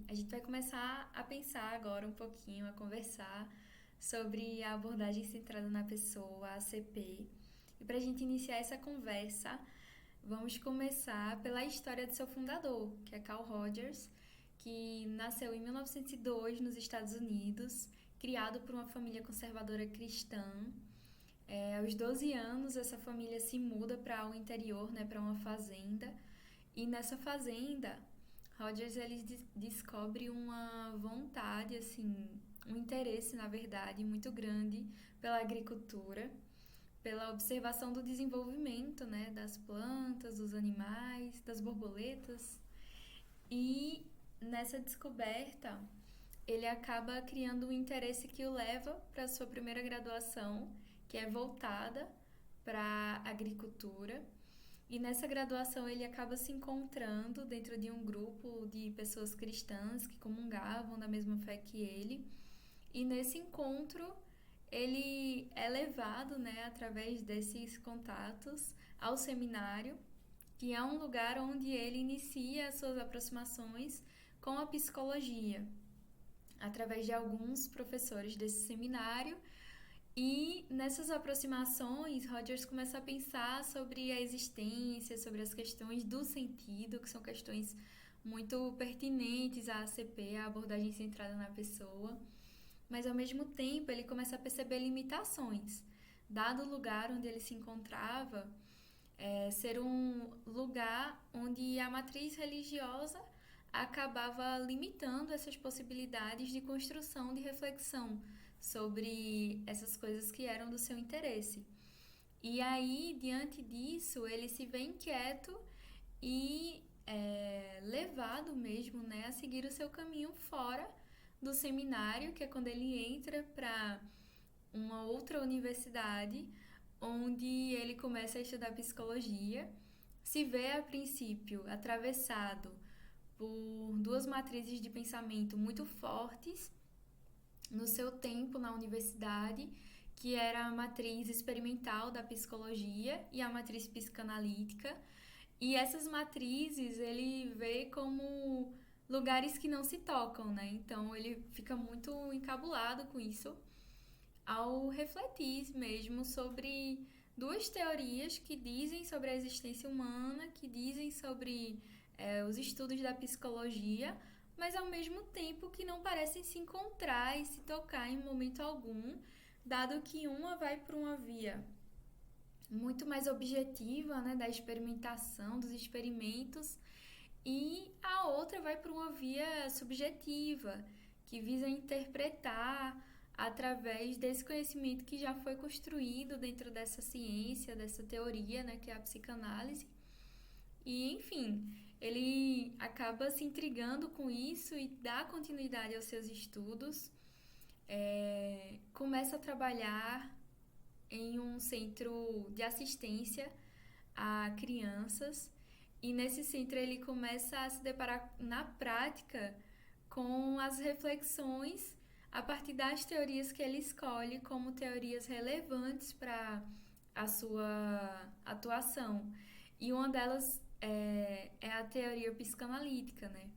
A gente vai começar a pensar agora um pouquinho, a conversar sobre a abordagem centrada na pessoa, a ACP. E para a gente iniciar essa conversa, vamos começar pela história de seu fundador, que é Carl Rogers, que nasceu em 1902 nos Estados Unidos, criado por uma família conservadora cristã. Aos 12 anos, essa família se muda para o interior, né, para uma fazenda. E nessa fazenda, Rogers ele descobre uma vontade, assim, um interesse, na verdade, muito grande pela agricultura, pela observação do desenvolvimento, né, das plantas, dos animais, das borboletas. E nessa descoberta, ele acaba criando um interesse que o leva para a sua primeira graduação, que é voltada para a agricultura. E nessa graduação ele acaba se encontrando dentro de um grupo de pessoas cristãs que comungavam da mesma fé que ele. E nesse encontro ele é levado, né, através desses contatos ao seminário, que é um lugar onde ele inicia as suas aproximações com a psicologia, através de alguns professores desse seminário. E nessas aproximações, Rogers começa a pensar sobre a existência, sobre as questões do sentido, que são questões muito pertinentes à ACP, à abordagem centrada na pessoa. Mas, ao mesmo tempo, ele começa a perceber limitações. Dado o lugar onde ele se encontrava, ser um lugar onde a matriz religiosa acabava limitando essas possibilidades de construção, de reflexão sobre essas coisas que eram do seu interesse. E aí, diante disso, ele se vê inquieto e levado mesmo, né, a seguir o seu caminho fora do seminário, que é quando ele entra para uma outra universidade, onde ele começa a estudar psicologia, se vê a princípio atravessado por duas matrizes de pensamento muito fortes no seu tempo na universidade, que era a matriz experimental da psicologia e a matriz psicanalítica. E essas matrizes ele vê como lugares que não se tocam, né? Então ele fica muito encabulado com isso ao refletir mesmo sobre duas teorias que dizem sobre a existência humana, que dizem sobre os estudos da psicologia, mas ao mesmo tempo que não parecem se encontrar e se tocar em momento algum, dado que uma vai por uma via muito mais objetiva, né, da experimentação, dos experimentos, e a outra vai por uma via subjetiva, que visa interpretar através desse conhecimento que já foi construído dentro dessa ciência, dessa teoria, né, que é a psicanálise. E, enfim, ele acaba se intrigando com isso e dá continuidade aos seus estudos, começa a trabalhar em um centro de assistência a crianças, e nesse centro ele começa a se deparar na prática com as reflexões a partir das teorias que ele escolhe como teorias relevantes para a sua atuação. E uma delas é a teoria psicanalítica, né?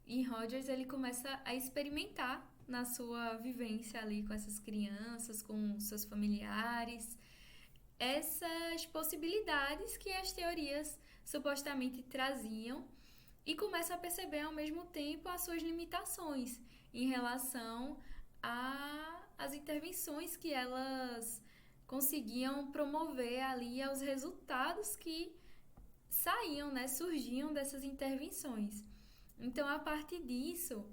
E Rogers ele começa a experimentar na sua vivência ali com essas crianças, com seus familiares, essas possibilidades que as teorias supostamente traziam, e começa a perceber ao mesmo tempo as suas limitações em relação às intervenções que elas conseguiam promover ali aos resultados que saíam, né, surgiam dessas intervenções. Então, a partir disso,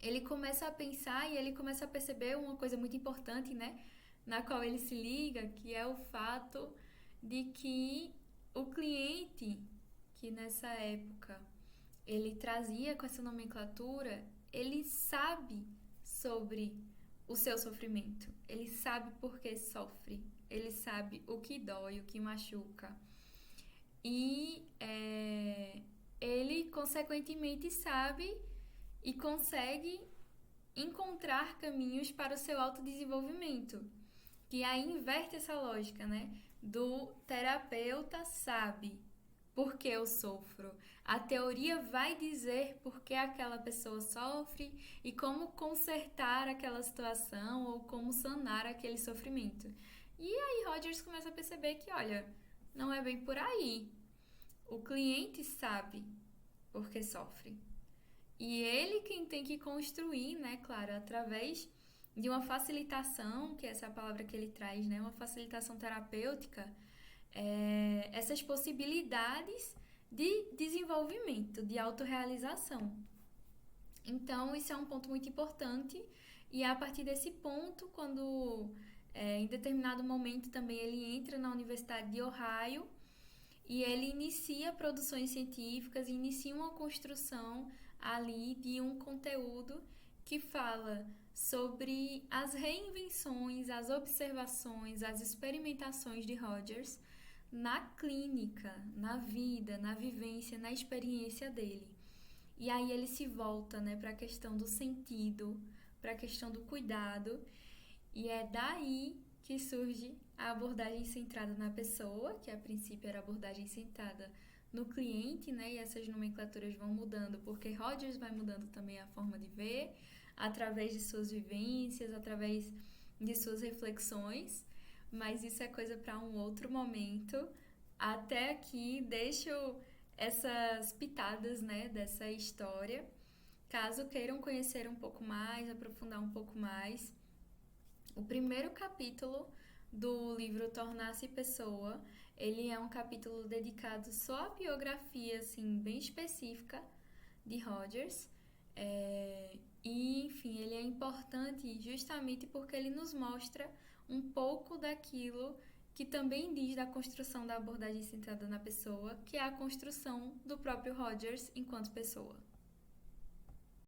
ele começa a pensar e ele começa a perceber uma coisa muito importante, né, na qual ele se liga, que é o fato de que o cliente, que nessa época ele trazia com essa nomenclatura, ele sabe sobre o seu sofrimento, ele sabe por que sofre, ele sabe o que dói, o que machuca. E ele, consequentemente, sabe e consegue encontrar caminhos para o seu autodesenvolvimento, que aí inverte essa lógica, né? Do terapeuta sabe por que eu sofro. A teoria vai dizer por que aquela pessoa sofre e como consertar aquela situação ou como sanar aquele sofrimento. E aí Rogers começa a perceber que, olha, não é bem por aí. O cliente sabe por que sofre. E ele quem tem que construir, né, claro, através de uma facilitação, que essa é a palavra que ele traz, né, uma facilitação terapêutica, essas possibilidades de desenvolvimento, de autorrealização. Então, isso é um ponto muito importante e é a partir desse ponto, quando em determinado momento também ele entra na Universidade de Ohio e ele inicia produções científicas, inicia uma construção ali de um conteúdo que fala sobre as reinvenções, as observações, as experimentações de Rogers na clínica, na vida, na vivência, na experiência dele. E aí ele se volta, né, para a questão do sentido, para a questão do cuidado, e é daí que surge a abordagem centrada na pessoa, que a princípio era a abordagem centrada no cliente, né? E essas nomenclaturas vão mudando, porque Rogers vai mudando também a forma de ver, através de suas vivências, através de suas reflexões, mas isso é coisa para um outro momento. Até aqui deixo essas pitadas, né, dessa história. Caso queiram conhecer um pouco mais, aprofundar um pouco mais, o primeiro capítulo do livro Tornar-se Pessoa, ele é um capítulo dedicado só à biografia, assim, bem específica de Rogers. E, enfim, ele é importante justamente porque ele nos mostra um pouco daquilo que também diz da construção da abordagem centrada na pessoa, que é a construção do próprio Rogers enquanto pessoa.